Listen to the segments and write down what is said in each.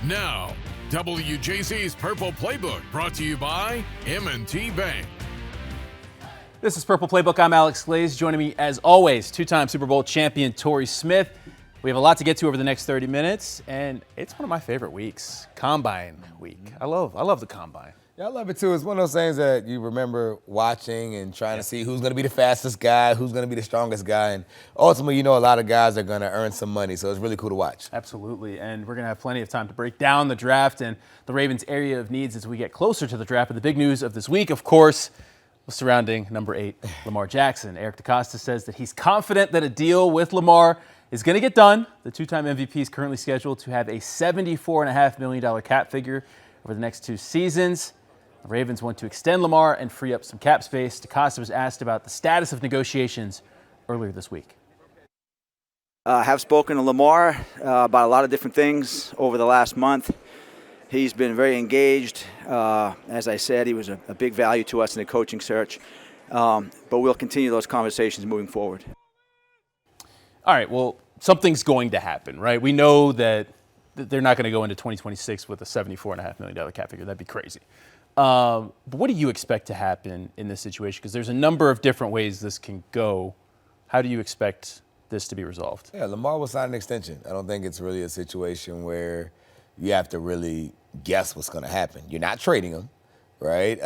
Now, WJC's Purple Playbook, brought to you by M&T Bank. This is Purple Playbook. I'm Alex Glaze. Joining me, as always, two-time Super Bowl champion Torrey Smith. We have a lot to get to over the next 30 minutes, and it's one of my favorite weeks, Combine Week. I love the Combine. Yeah, I love it too. It's one of those things that you remember watching and trying to see who's going to be the fastest guy, who's going to be the strongest guy, and ultimately, you know, a lot of guys are going to earn some money, so it's really cool to watch. Absolutely, and we're going to have plenty of time to break down the draft and the Ravens' area of needs as we get closer to the draft. But the big news of this week, of course, was surrounding number 8, Lamar Jackson. Eric DeCosta says that he's confident that a deal with Lamar is going to get done. The two-time MVP is currently scheduled to have a $74.5 million cap figure over the next 2 seasons. The Ravens want to extend Lamar and free up some cap space. DeCosta was asked about the status of negotiations earlier this week. Have spoken to Lamar about a lot of different things over the last month. He's been very engaged. As I said, he was a big value to us in the coaching search. But we'll continue those conversations moving forward. All right, well, something's going to happen, right? We know that they're not going to go into 2026 with a $74.5 million cap figure. That'd be crazy. But what do you expect to happen in this situation? Because there's a number of different ways this can go. How do you expect this to be resolved? Yeah, Lamar will sign an extension. I don't think it's really a situation where you have to really guess what's going to happen. You're not trading him, right?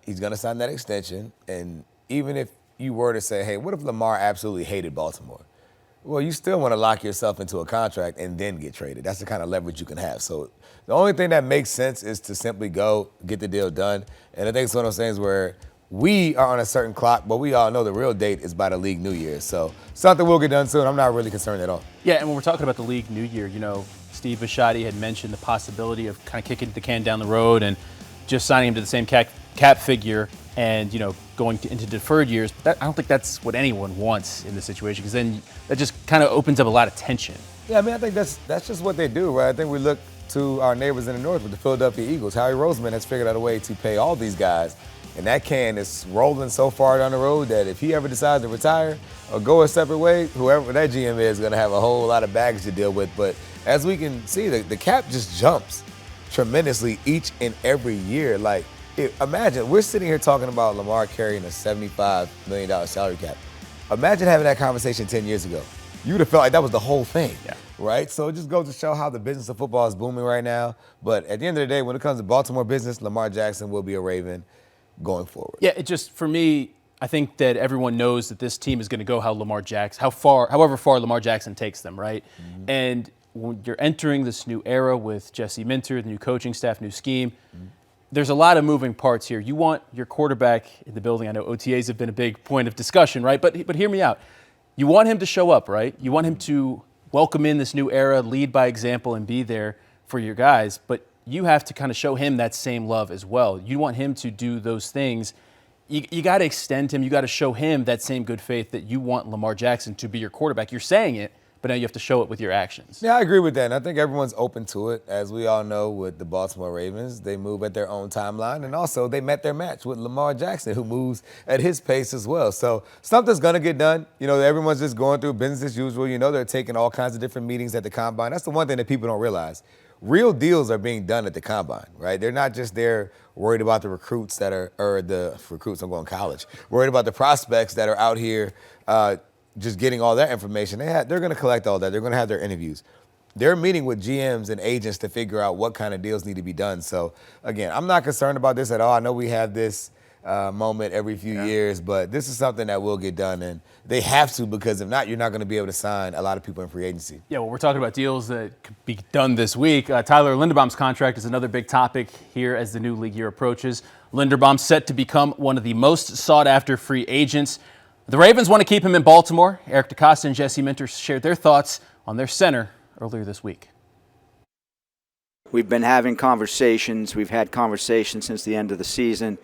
He's going to sign that extension. And even if you were to say, hey, what if Lamar absolutely hated Baltimore? Well, you still want to lock yourself into a contract and then get traded. That's the kind of leverage you can have. So the only thing that makes sense is to simply go get the deal done. And I think it's one of those things where we are on a certain clock, but we all know the real date is by the league New Year. So something will get done soon. I'm not really concerned at all. Yeah, and when we're talking about the league New Year, you know, Steve Bisciotti had mentioned the possibility of kind of kicking the can down the road and just signing him to the same cap figure and, you know, going into deferred years. But I don't think that's what anyone wants in this situation, because then that just kind of opens up a lot of tension. Yeah, I mean, I think that's just what they do, right? I think we look to our neighbors in the north with the Philadelphia Eagles. Howie Roseman has figured out a way to pay all these guys, and that can is rolling so far down the road that if he ever decides to retire or go a separate way, whoever that GM is going to have a whole lot of baggage to deal with. But as we can see, the cap just jumps tremendously each and every year. Like, imagine, we're sitting here talking about Lamar carrying a $75 million salary cap. Imagine having that conversation 10 years ago. You would have felt like that was the whole thing, right? So it just goes to show how the business of football is booming right now. But at the end of the day, when it comes to Baltimore business, Lamar Jackson will be a Raven going forward. Yeah, it just, for me, I think that everyone knows that this team is going to go however far Lamar Jackson takes them, right? Mm-hmm. And when you're entering this new era with Jesse Minter, the new coaching staff, new scheme, there's a lot of moving parts here. You want your quarterback in the building. I know OTAs have been a big point of discussion, right? But hear me out. You want him to show up, right? You want him to welcome in this new era, lead by example, and be there for your guys. But you have to kind of show him that same love as well. You want him to do those things. You got to extend him. You got to show him that same good faith that you want Lamar Jackson to be your quarterback. You're saying it, but now you have to show it with your actions. Yeah, I agree with that. And I think everyone's open to it. As we all know with the Baltimore Ravens, they move at their own timeline. And also they met their match with Lamar Jackson, who moves at his pace as well. So something's going to get done. You know, everyone's just going through business as usual. You know, they're taking all kinds of different meetings at the Combine. That's the one thing that people don't realize. Real deals are being done at the Combine, right? They're not just there worried about the recruits that are, or the recruits, I'm going to college, worried about the prospects that are out here just getting all that information. They're going to collect all that. They're going to have their interviews. They're meeting with GMs and agents to figure out what kind of deals need to be done. So, again, I'm not concerned about this at all. I know we have this moment every few years, but this is something that will get done, and they have to, because if not, you're not going to be able to sign a lot of people in free agency. Yeah, well, we're talking about deals that could be done this week. Tyler Linderbaum's contract is another big topic here as the new league year approaches. Linderbaum set to become one of the most sought-after free agents. The Ravens want to keep him in Baltimore. Eric DeCosta and Jesse Minter shared their thoughts on their center earlier this week. We've been having conversations. We've had conversations since the end of the season.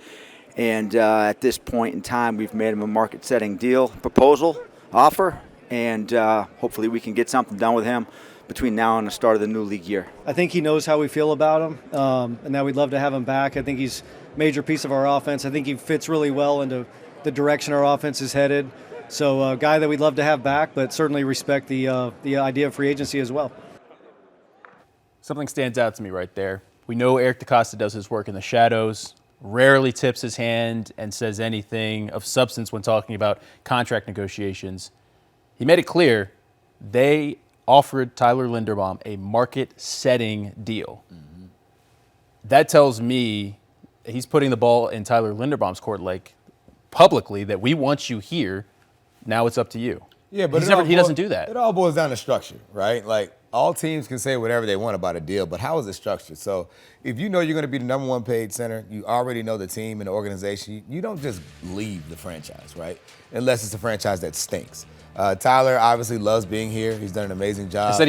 And at this point in time, we've made him a market-setting deal, proposal, offer, and hopefully we can get something done with him between now and the start of the new league year. I think he knows how we feel about him, and that we'd love to have him back. I think he's a major piece of our offense. I think he fits really well into the direction our offense is headed. So a guy that we'd love to have back, but certainly respect the idea of free agency as well. Something stands out to me right there. We know Eric DeCosta does his work in the shadows, rarely tips his hand and says anything of substance when talking about contract negotiations. He made it clear they offered Tyler Linderbaum a market-setting deal. Mm-hmm. That tells me he's putting the ball in Tyler Linderbaum's court, like publicly, that we want you here. Now it's up to you. Yeah, but he doesn't do that. It all boils down to structure, right? Like, all teams can say whatever they want about a deal, but how is it structured? So if you know you're going to be the number one paid center, you already know the team and the organization, you don't just leave the franchise, right? Unless it's a franchise that stinks. Tyler obviously loves being here. He's done an amazing job. He said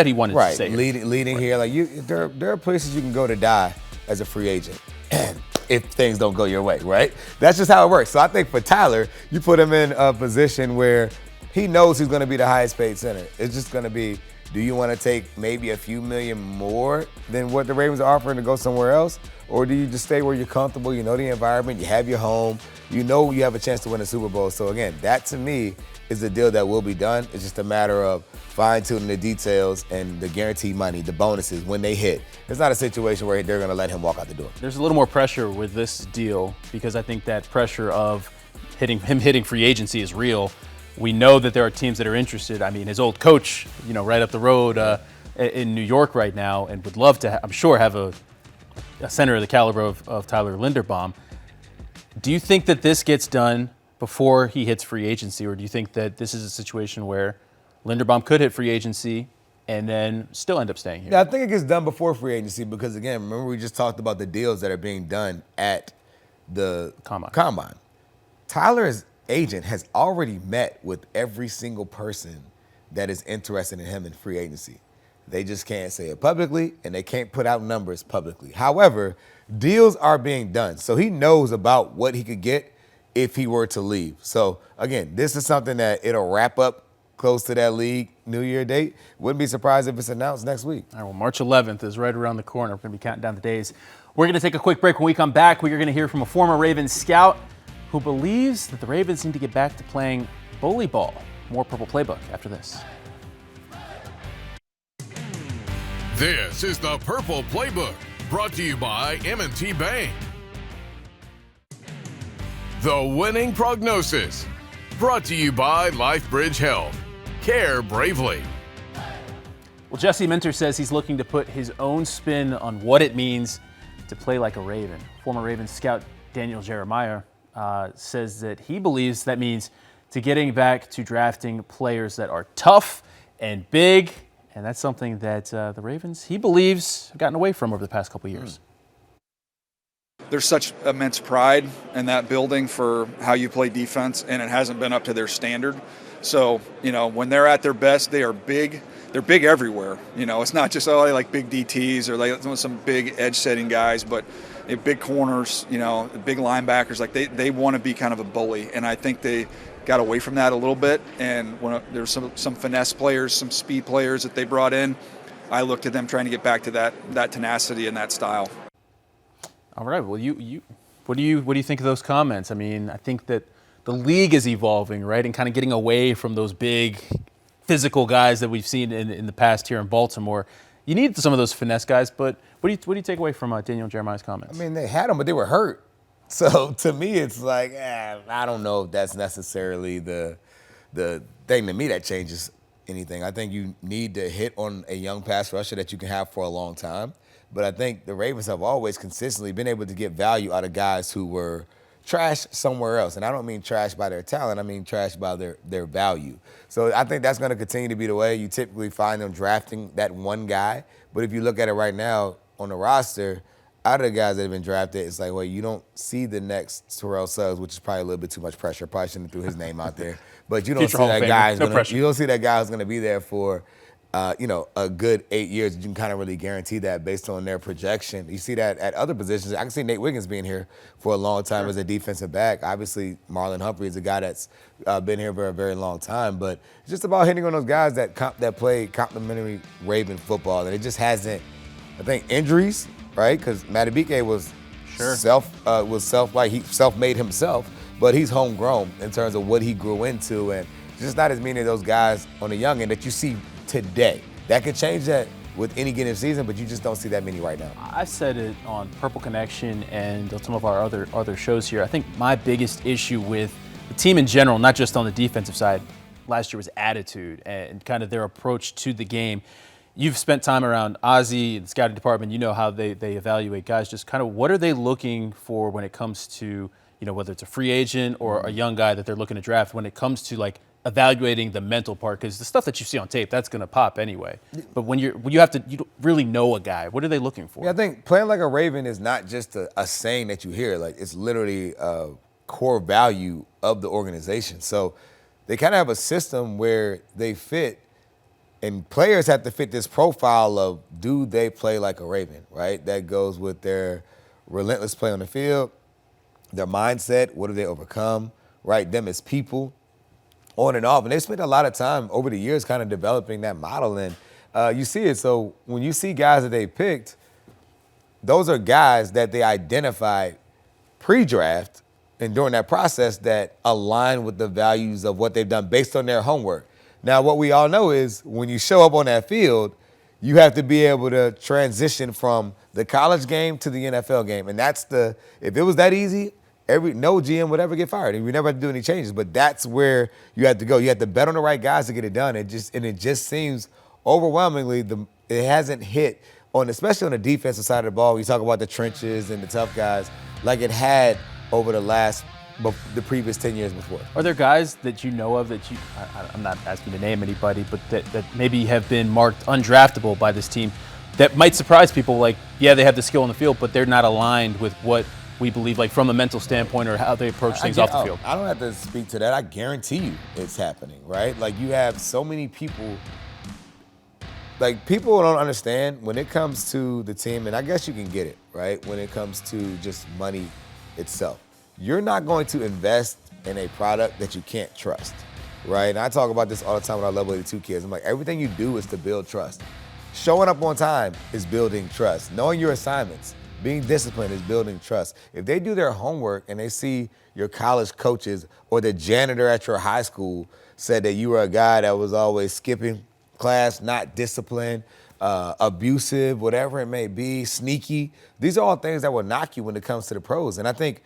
he wanted to stay here. Leading here. Like there are places you can go to die as a free agent. If things don't go your way, right? That's just how it works. So I think for Tyler, you put him in a position where he knows he's going to be the highest paid center. It's just going to be, do you want to take maybe a few million more than what the Ravens are offering to go somewhere else? Or do you just stay where you're comfortable, you know the environment, you have your home, you know you have a chance to win a Super Bowl. So again, that to me is a deal that will be done. It's just a matter of fine-tuning the details and the guaranteed money, the bonuses when they hit. It's not a situation where they're going to let him walk out the door. There's a little more pressure with this deal because I think that pressure of hitting free agency is real. We know that there are teams that are interested. I mean, his old coach, right up the road in New York right now, and would love to, I'm sure, have a center of the caliber of Tyler Linderbaum. Do you think that this gets done before he hits free agency, or do you think that this is a situation where Linderbaum could hit free agency and then still end up staying here? Yeah, I think it gets done before free agency because, again, remember we just talked about the deals that are being done at the Combine. Tyler's agent has already met with every single person that is interested in him in free agency. They just can't say it publicly, and they can't put out numbers publicly. However, deals are being done. So he knows about what he could get if he were to leave. So, again, this is something that it'll wrap up close to that league New Year date. Wouldn't be surprised if it's announced next week. All right, well, March 11th is right around the corner. We're going to be counting down the days. We're going to take a quick break. When we come back, we're going to hear from a former Ravens scout who believes that the Ravens need to get back to playing bully ball. More Purple Playbook after this. This is the Purple Playbook, brought to you by M&T Bank. The Winning Prognosis, brought to you by LifeBridge Health. Care bravely. Well, Jesse Minter says he's looking to put his own spin on what it means to play like a Raven. Former Ravens scout Daniel Jeremiah says that he believes that means to getting back to drafting players that are tough and big, and that's something that the Ravens, he believes, have gotten away from over the past couple years. There's such immense pride in that building for how you play defense, and it hasn't been up to their standard. So, when they're at their best, they are big. They're big everywhere. It's not just like big DTs or like some big edge-setting guys, but big corners, big linebackers. Like they want to be kind of a bully, and I think they got away from that a little bit. And when there's some finesse players, some speed players that they brought in, I looked at them trying to get back to that tenacity and that style. All right. Well, what do you think of those comments? I mean, I think that the league is evolving, right, and kind of getting away from those big physical guys that we've seen in the past here in Baltimore. You need some of those finesse guys, but what do you take away from Daniel Jeremiah's comments? I mean, they had them, but they were hurt. So to me, it's like, I don't know if that's necessarily the thing to me that changes anything. I think you need to hit on a young pass rusher that you can have for a long time. But I think the Ravens have always consistently been able to get value out of guys who were trash somewhere else. And I don't mean trash by their talent. I mean trash by their value. So I think that's going to continue to be the way. You typically find them drafting that one guy. But if you look at it right now on the roster, out of the guys that have been drafted, it's like, well, you don't see the next Terrell Suggs, which is probably a little bit too much pressure. Probably shouldn't have threw his name out there. But you don't see that guy. You don't see that guy who's going to be there for a good 8 years. You can kind of really guarantee that based on their projection. You see that at other positions. I can see Nate Wiggins being here for a long time as a defensive back. Obviously, Marlon Humphrey is a guy that's been here for a very long time. But it's just about hitting on those guys that play complementary Raven football. And it just hasn't, I think, injuries, right? Because Madubuike was he self-made himself, but he's homegrown in terms of what he grew into. And just not as many of those guys on the young end that you see today. That could change that with any given season, but you just don't see that many right now. I've said it on Purple Connection and on some of our other shows here. I think my biggest issue with the team in general, not just on the defensive side, last year was attitude and kind of their approach to the game. You've spent time around Ozzie and the scouting department. You know how they evaluate guys. Just kind of what are they looking for when it comes to, whether it's a free agent or a young guy that they're looking to draft, when it comes to like evaluating the mental part, because the stuff that you see on tape, that's going to pop anyway. But when you don't really know a guy, what are they looking for? Yeah, I think playing like a Raven is not just a saying that you hear. Like, it's literally a core value of the organization. So they kind of have a system where they fit, and players have to fit this profile of, do they play like a Raven, right? That goes with their relentless play on the field, their mindset, what do they overcome, right? Them as people, on and off. And they spent a lot of time over the years kind of developing that model. And you see it. So when you see guys that they picked, those are guys that they identified pre-draft and during that process that align with the values of what they've done based on their homework. Now, what we all know is when you show up on that field, you have to be able to transition from the college game to the NFL game. And that's if it was that easy, no GM would ever get fired, and we never had to do any changes. But that's where you have to go. You have to bet on the right guys to get it done. It just seems overwhelmingly it hasn't hit on, especially on the defensive side of the ball. You talk about the trenches and the tough guys, like it had over the previous 10 years before. Are there guys that you know of that I'm not asking to name anybody, but that maybe have been marked undraftable by this team that might surprise people? Like, yeah, they have the skill on the field, but they're not aligned with what we believe, like from a mental standpoint or how they approach things off the field. I don't have to speak to that. I guarantee you it's happening, right? Like, you have so many people. Like, people don't understand when it comes to the team, and I guess you can get it, right? When it comes to just money itself. You're not going to invest in a product that you can't trust, right? And I talk about this all the time with our Level 82 kids. I'm like, everything you do is to build trust. Showing up on time is building trust. Knowing your assignments, being disciplined is building trust. If they do their homework and they see your college coaches or the janitor at your high school said that you were a guy that was always skipping class, not disciplined, abusive, whatever it may be, sneaky, these are all things that will knock you when it comes to the pros. And I think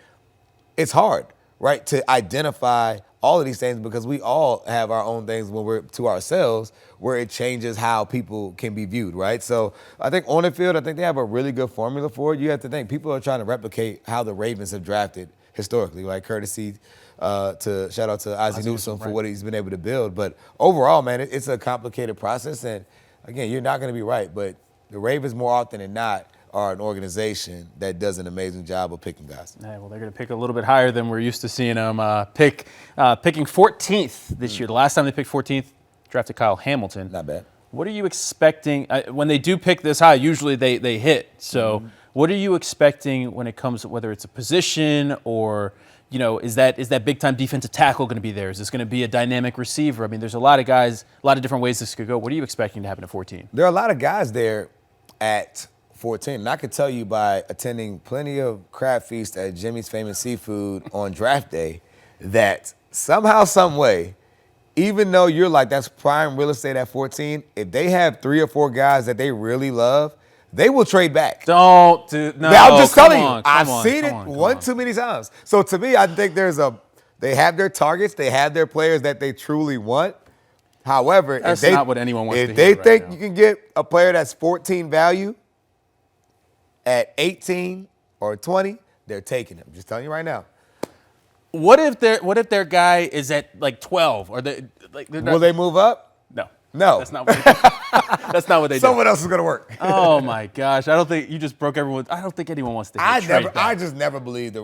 it's hard, right, to identify all of these things because we all have our own things when we're to ourselves where it changes how people can be viewed, right? So I think on the field, I think they have a really good formula for it. You have to think people are trying to replicate how the Ravens have drafted historically, right? Courtesy shout out to Ozzie Newsome for what he's been able to build. But overall, man, it's a complicated process. And again, you're not going to be right, but the Ravens more often than not are an organization that does an amazing job of picking guys. Yeah, well, they're going to pick a little bit higher than we're used to seeing them picking 14th this year. The last time they picked 14th, drafted Kyle Hamilton. Not bad. What are you expecting? When they do pick this high, usually they hit. So what are you expecting when it comes to whether it's a position or, is that big-time defensive tackle going to be there? Is this going to be a dynamic receiver? I mean, there's a lot of guys, a lot of different ways this could go. What are you expecting to happen at 14? There are a lot of guys there at 14. And I could tell you by attending plenty of crab feasts at Jimmy's Famous Seafood on draft day that somehow, some way, even though you're like, that's prime real estate at 14, if they have 3 or 4 guys that they really love, they will trade back. No, I'm just telling you. I've seen it one too many times. So to me, I think they have their targets, they have their players that they truly want. However, that's not what anyone wants to hear. If they think right you can get a player that's 14 value at 18 or 20, they're taking him. Just telling you right now. What if their guy is at like 12 or will they move up? No. That's not what they do. Someone else is going to work. Oh my gosh. I don't think you just broke everyone. I don't think anyone wants to hear I just never believed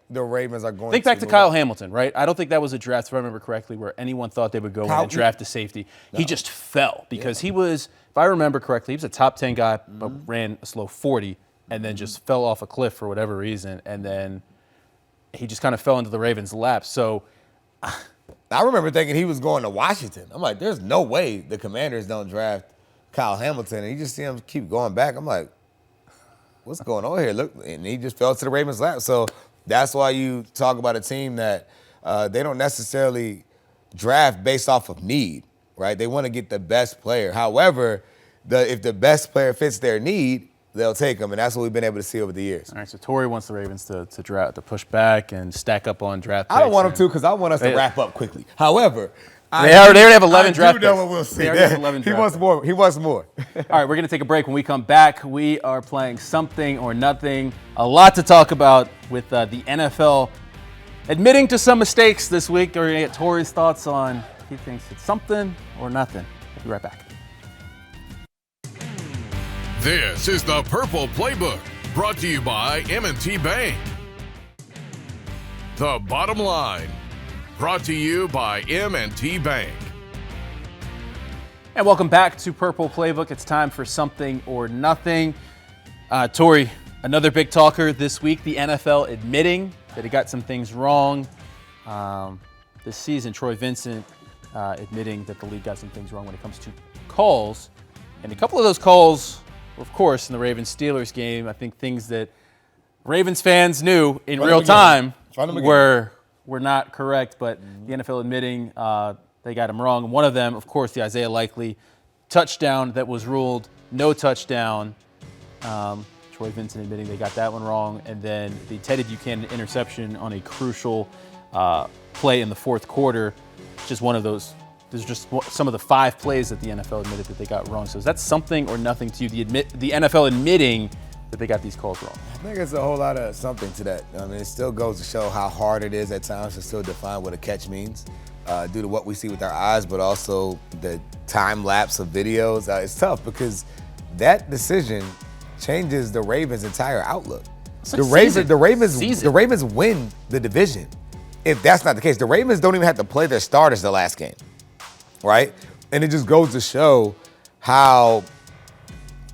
the Ravens are going to. Think back to Kyle Hamilton, right? I don't think that was a draft, if I remember correctly, where anyone thought they would go in and draft a safety. No. He just fell because he was, if I remember correctly, he was a top 10 guy, but ran a slow 40 and then just fell off a cliff for whatever reason. And then he just kind of fell into the Ravens' lap. So I remember thinking he was going to Washington. I'm like, there's no way the Commanders don't draft Kyle Hamilton. And you just see him keep going back. I'm like, what's going on here? Look, and he just fell to the Ravens' lap. So that's why you talk about a team that they don't necessarily draft based off of need, right? They want to get the best player. However, if the best player fits their need, they'll take them, and that's what we've been able to see over the years. All right, so Torrey wants the Ravens to push back and stack up on draft picks. I don't want them to because I want us to wrap up quickly. However, they already have 11 draft picks. I do know what we'll see. They already have 11 He draft wants picks. more. He wants more. All right, we're going to take a break. When we come back, we are playing Something or Nothing. A lot to talk about with the NFL admitting to some mistakes this week. We're going to get Torrey's thoughts on if he thinks it's something or nothing. We'll be right back. This is the Purple Playbook, brought to you by M&T Bank. The Bottom Line, brought to you by M&T Bank. And welcome back to Purple Playbook. It's time for Something or Nothing. Torrey, another big talker this week, the NFL admitting that he got some things wrong this season. Troy Vincent admitting that the league got some things wrong when it comes to calls. And a couple of those calls, of course, in the Ravens-Steelers game, I think things that Ravens fans knew in real time were not correct, but the NFL admitting they got him wrong. One of them, of course, the Isaiah Likely touchdown that was ruled no touchdown. Troy Vincent admitting they got that one wrong. And then the Teddy Buchanan interception on a crucial play in the fourth quarter. Just one of those. There's just some of the 5 plays that the NFL admitted that they got wrong. So is that something or nothing to you, the NFL admitting that they got these calls wrong? I think it's a whole lot of something to that. I mean, it still goes to show how hard it is at times to still define what a catch means due to what we see with our eyes, but also the time lapse of videos. It's tough because that decision changes the Ravens' entire outlook. The Ravens win the division. If that's not the case, the Ravens don't even have to play their starters the last game, right? And it just goes to show how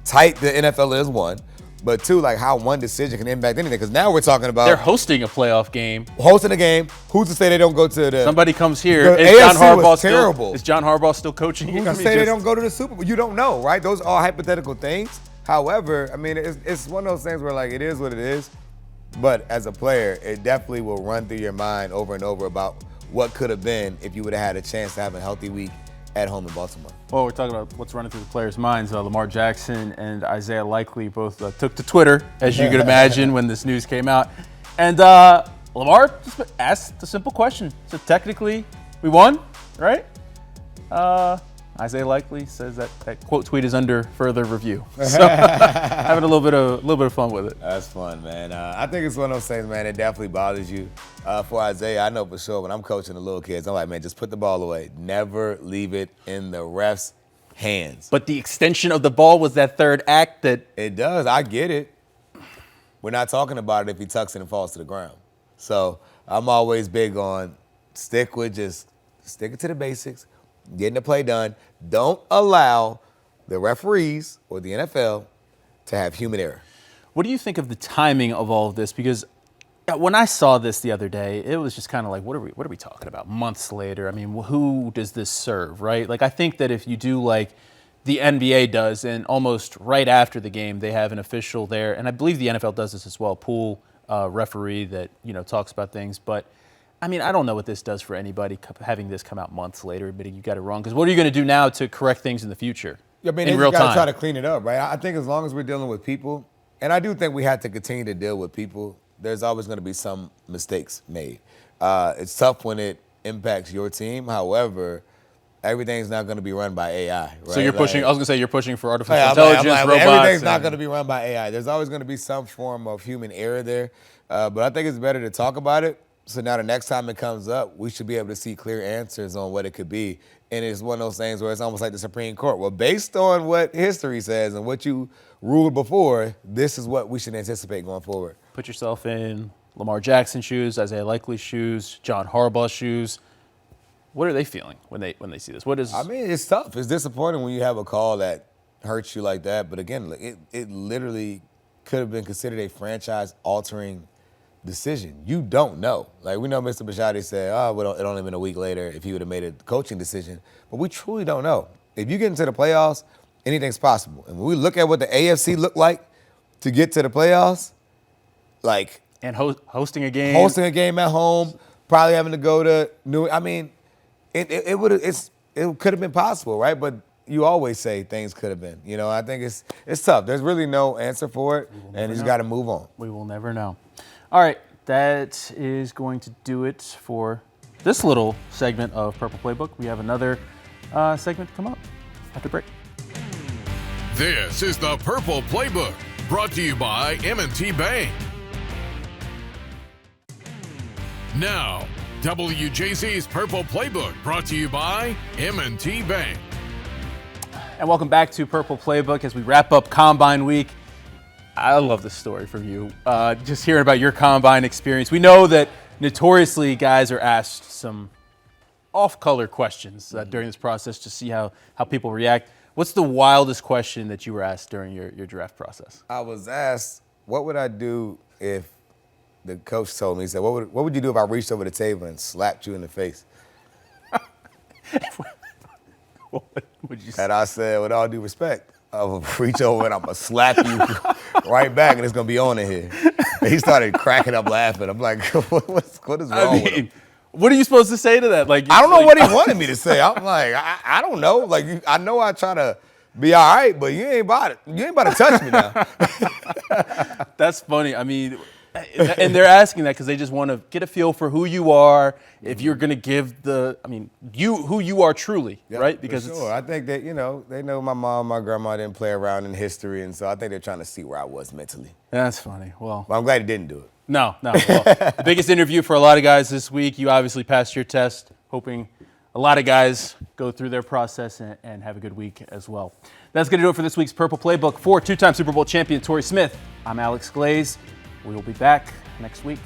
tight the NFL is, one, but two, like how one decision can impact anything. Because now we're talking about they're hosting a playoff game. Hosting a game. Who's to say they don't go to the? Somebody comes here. The AFC was terrible. Is John Harbaugh still coaching? Who's to say they don't go to the Super Bowl? You don't know, right? Those are all hypothetical things. However, I mean, it's one of those things where like it is what it is. But as a player, it definitely will run through your mind over and over about what could have been if you would have had a chance to have a healthy week at home in Baltimore. Well, we're talking about what's running through the players' minds. Lamar Jackson and Isaiah Likely both took to Twitter, as you could imagine, when this news came out. And Lamar just asked the simple question. So technically, we won, right? Isaiah Likely says that quote tweet is under further review. So having a little bit of fun with it. That's fun, man. I think it's one of those things, man, it definitely bothers you. For Isaiah, I know for sure when I'm coaching the little kids, I'm like, man, just put the ball away. Never leave it in the ref's hands. But the extension of the ball was that third act that... It does. I get it. We're not talking about it if he tucks it and falls to the ground. So I'm always big on stick it to the basics. Getting the play done. Don't allow the referees or the NFL to have human error. What do you think of the timing of all of this? Because when I saw this the other day, it was just kind of like, what are we talking about? Months later. I mean, who does this serve, right? Like, I think that if you do like the NBA does, and almost right after the game, they have an official there, and I believe the NFL does this as well, pool referee that talks about things, but. I mean, I don't know what this does for anybody, having this come out months later, admitting you got it wrong. Because what are you going to do now to correct things in the future? I mean, in real time? You got to try to clean it up, right? I think as long as we're dealing with people, and I do think we have to continue to deal with people, there's always going to be some mistakes made. It's tough when it impacts your team. However, everything's not going to be run by AI, right? So you're pushing, I was going to say, you're pushing for artificial intelligence, robots. Everything's not going to be run by AI. There's always going to be some form of human error there. But I think it's better to talk about it. So now the next time it comes up, we should be able to see clear answers on what it could be. And it's one of those things where it's almost like the Supreme Court. Well, based on what history says and what you ruled before, this is what we should anticipate going forward. Put yourself in Lamar Jackson's shoes, Isaiah Likely's shoes, John Harbaugh's shoes. What are they feeling when they see this? I mean, it's tough. It's disappointing when you have a call that hurts you like that. But again, it literally could have been considered a franchise-altering decision. You don't know. Like, we know Mr. Bisciotti said, well, it only been a week later if he would have made a coaching decision. But we truly don't know. If you get into the playoffs, anything's possible. And when we look at what the AFC looked like to get to the playoffs, like... And hosting a game. Hosting a game at home, probably having to go to New... I mean, it could have been possible, right? But you always say things could have been. You know, I think it's tough. There's really no answer for it, and you just got to move on. We will never know. All right, that is going to do it for this little segment of Purple Playbook. We have another segment come up after break. This is the Purple Playbook, brought to you by M&T Bank. Now, WJC's Purple Playbook, brought to you by M&T Bank. And welcome back to Purple Playbook as we wrap up Combine Week. I love this story from you. Just hearing about your Combine experience. We know that notoriously guys are asked some off-color questions during this process to see how people react. What's the wildest question that you were asked during your draft process? I was asked, what would I do if the coach told me, he said, what would you do if I reached over the table and slapped you in the face? What would you say? And I said, with all due respect, I will reach over and I'm going to slap you right back, and it's going to be on in here. And he started cracking up laughing. I'm like, what is wrong with him? What are you supposed to say to that? Like, I don't know what he wanted me to say. I'm like, I don't know. Like, I know I try to be all right, but you ain't about to touch me now. That's funny. I mean, and they're asking that because they just want to get a feel for who you are, if you're going to give who you are truly, right? Because for sure. I think that, they know my mom, my grandma didn't play around in history, and so I think they're trying to see where I was mentally. That's funny. Well, but I'm glad he didn't do it. No. Well, the biggest interview for a lot of guys this week, you obviously passed your test, hoping a lot of guys go through their process and have a good week as well. That's going to do it for this week's Purple Playbook. For two-time Super Bowl champion Torrey Smith, I'm Alex Glaze. We will be back next week.